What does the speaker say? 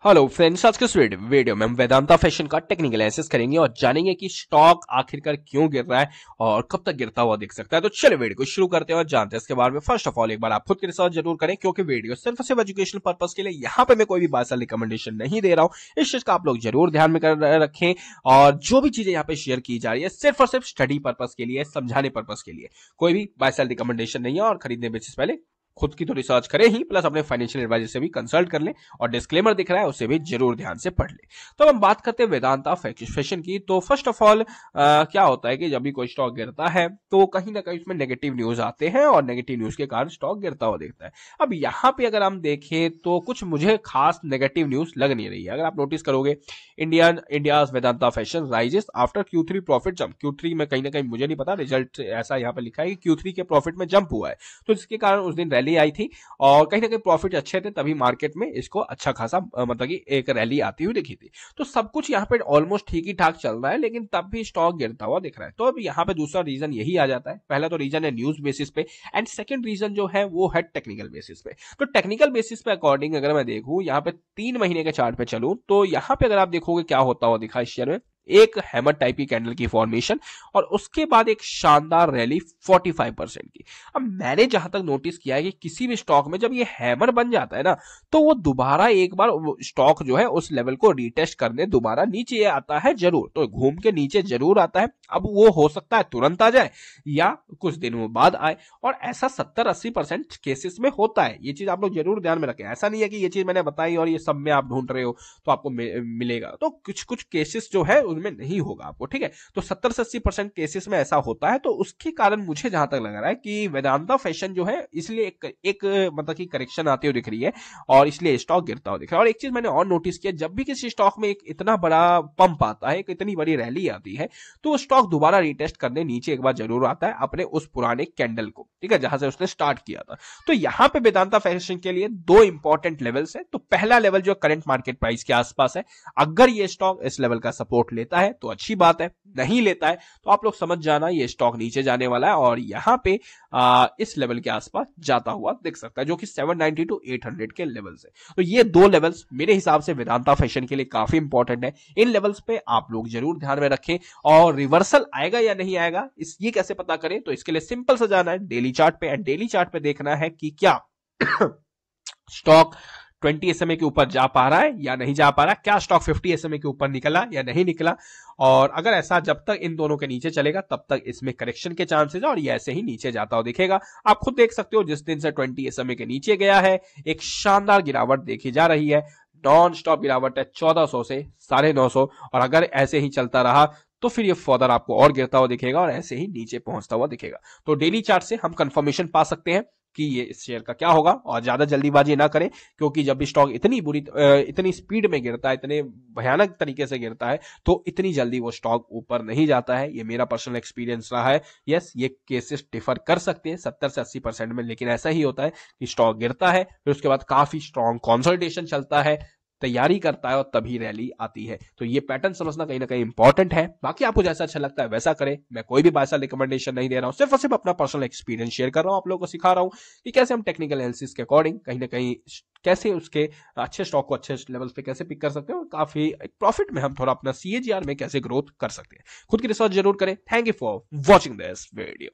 Hello friends, आज के इस वीडियो में हम वेदांता फैशन का टेक्निकल एनालिसिस करेंगे और जानेंगे कि स्टॉक आखिरकार क्यों गिर रहा है और कब तक गिरता हुआ दिख सकता है। तो चलिए वीडियो को शुरू करते हैं और जानते हैं इसके बारे में। फर्स्ट ऑफ ऑल एक बार आप खुद की रिसर्च जरूर करें, क्योंकि वीडियो सिर्फ एजुकेशनल पर्पस के लिए, यहाँ पे मैं कोई भी बाय सेल रिकमेंडेशन नहीं दे रहा हूँ। इस चीज का आप लोग जरूर ध्यान में कर रखें। और जो भी चीजें यहाँ पे शेयर की जा रही है सिर्फ और सिर्फ स्टडी पर्पस के लिए, समझाने पर्पस के लिए, कोई भी बाय सेल रिकमेंडेशन नहीं है। और खरीदने बेसिस पहले खुद की तो रिसर्च करें ही, प्लस अपने फाइनेंशियल एडवाइजर से भी कंसल्ट कर लें और डिस्क्लेमर दिख रहा है उसे भी जरूर ध्यान से पढ़ लें। तो अब हम बात करते हैं वेदांता फैशन की। तो फर्स्ट ऑफ ऑल क्या होता है कि जब भी कोई स्टॉक गिरता है तो कहीं ना कहीं उसमें नेगेटिव न्यूज आते हैं और नेगेटिव न्यूज के कारण स्टॉक गिरता हुआ दिखता है। अब यहाँ पे अगर हम देखें तो कुछ मुझे खास नेगेटिव न्यूज लग नहीं रही है। अगर आप नोटिस करोगे, India's Vedanta fashion rises after Q3 profit jump. Q3 में कहीं ना कहीं, मुझे नहीं पता, रिजल्ट ऐसा यहाँ पे लिखा है कि Q3 के प्रॉफिट में जंप हुआ है, तो जिसके कारण उस दिन रैली आई थी और कहीं ना कहीं प्रॉफिट अच्छे थे, तभी मार्केट में इसको अच्छा खासा मतलब कि एक रैली आती हुई दिखी थी। तो सब कुछ यहाँ पे ऑलमोस्ट ठीक ही ठाक चल रहा है, लेकिन तब भी स्टॉक गिरता हुआ दिख रहा है। तो अब यहाँ पे दूसरा रीजन यही आ जाता है। पहला तो रीजन है न्यूज बेसिस पे, एंड सेकंड रीजन जो है वो है टेक्निकल बेसिस पे। तो टेक्निकल बेसिस पे अकॉर्डिंग अगर मैं देखूं, यहाँ पे 3 महीने के चार्ट पे चलूं, तो यहाँ पे अगर आप देखोगे क्या होता हुआ दिखा इस शेयर में, एक हैमर टाइप की कैंडल की फॉर्मेशन और उसके बाद एक शानदार रैली 45% की। अब मैंने जहां तक नोटिस किया है कि किसी भी स्टॉक में जब ये हैमर बन जाता है ना, तो वो दोबारा एक बार स्टॉक जो है उस लेवल को रीटेस्ट करने दोबारा नीचे आता है जरूर, तो घूम के नीचे जरूर आता है। अब वो हो सकता है तुरंत आ जाए या कुछ दिनों बाद आए, और ऐसा 70-80% केसेस में होता है। ये चीज आप लोग जरूर ध्यान में रखें। ऐसा नहीं है कि ये चीज मैंने बताई और ये सब में आप ढूंढ रहे हो तो आपको मिलेगा। तो कुछ कुछ केसेस जो है में नहीं होगा आपको, ठीक है। तो 70 से 80% केसेस में ऐसा होता है। तो उसके कारण मुझे जहां तक लग रहा है कि वेदांता फैशन जो है, इसलिए एक मतलब की करेक्शन आती हुई दिख रही है और इसलिए स्टॉक गिरता हुआ दिख रहा है। और एक चीज मैंने और नोटिस किया, जब भी किसी स्टॉक में एक इतना बड़ा पंप आता है, एक इतनी बड़ी रैली आती है, तो स्टॉक दोबारा रिटेस्ट करने नीचे एक बार जरूर आता है अपने उस पुराने कैंडल को, ठीक है, जहां से उसने स्टार्ट किया था। तो यहां पे वेदांता फैशन के लिए दो इंपॉर्टेंट लेवल्स है। तो पहला लेवल जो करंट मार्केट प्राइस के आसपास है, अगर ये स्टॉक इस लेवल का सपोर्ट लेता है तो अच्छी बात है, नहीं लेता है तो आप लोग समझ जाना ये स्टॉक नीचे जाने वाला है और यहां पे इस लेवल के आसपास जाता हुआ दिख सकता है, जो कि 790 to 800 के लेवल्स है। तो ये दो लेवल्स मेरे हिसाब से वेदांता फैशन के लिए काफी इंपॉर्टेंट है। इन लेवल्स पे आप लोग जरूर ध्यान में रखें। और रिवर्सल आएगा या नहीं आएगा, ये कैसे पता करें, तो इसके लिए सिंपल सा जाना है डेली चार्ट पे, एंड डेली चार्ट पे देखना है कि क्या स्टॉक 20 SMA के ऊपर जा पा रहा है या नहीं जा पा रहा, क्या स्टॉक 50 SMA के ऊपर निकला या नहीं निकला। और अगर ऐसा जब तक इन दोनों के नीचे चलेगा तब तक इसमें करेक्शन के चांसेस है और ये ऐसे ही नीचे जाता हुआ दिखेगा। आप खुद देख सकते हो, जिस दिन से 20 SMA के नीचे गया है, एक शानदार गिरावट देखी जा रही है। नॉन स्टॉप गिरावट है 1400 से 950, और अगर ऐसे ही चलता रहा तो फिर ये फर्दर आपको और गिरता हुआ दिखेगा और ऐसे ही नीचे पहुंचता हुआ दिखेगा। तो डेली चार्ट से हम कंफर्मेशन पा सकते हैं कि ये इस शेयर का क्या होगा। और ज्यादा जल्दीबाजी ना करें, क्योंकि जब भी स्टॉक इतनी स्पीड में गिरता है, इतने भयानक तरीके से गिरता है, तो इतनी जल्दी वो स्टॉक ऊपर नहीं जाता है। ये मेरा पर्सनल एक्सपीरियंस रहा है। यस, ये केसेस डिफर कर सकते हैं 70 से 80% में, लेकिन ऐसा ही होता है कि स्टॉक गिरता है, फिर उसके बाद काफी स्ट्रॉन्ग कंसोलिडेशन चलता है, तैयारी करता है और तभी रैली आती है। तो ये पैटर्न समझना कहीं ना कहीं इंपॉर्टेंट है। बाकी आपको जैसा अच्छा लगता है वैसा करें। मैं कोई भी बाय सेल रिकमेंडेशन नहीं दे रहा हूं, सिर्फ और सिर्फ अपना पर्सनल एक्सपीरियंस शेयर कर रहा हूं, आप लोगों को सिखा रहा हूं कि कैसे हम टेक्निकल एनालिसिस के अकॉर्डिंग कहीं ना कहीं कैसे उसके अच्छे स्टॉक को अच्छे लेवल पे कैसे पिक कर सकते हैं और काफी प्रॉफिट में हम थोड़ा अपना CAGR में कैसे ग्रोथ कर सकते हैं। खुद की रिसर्च जरूर करें। Thank you for watching this video.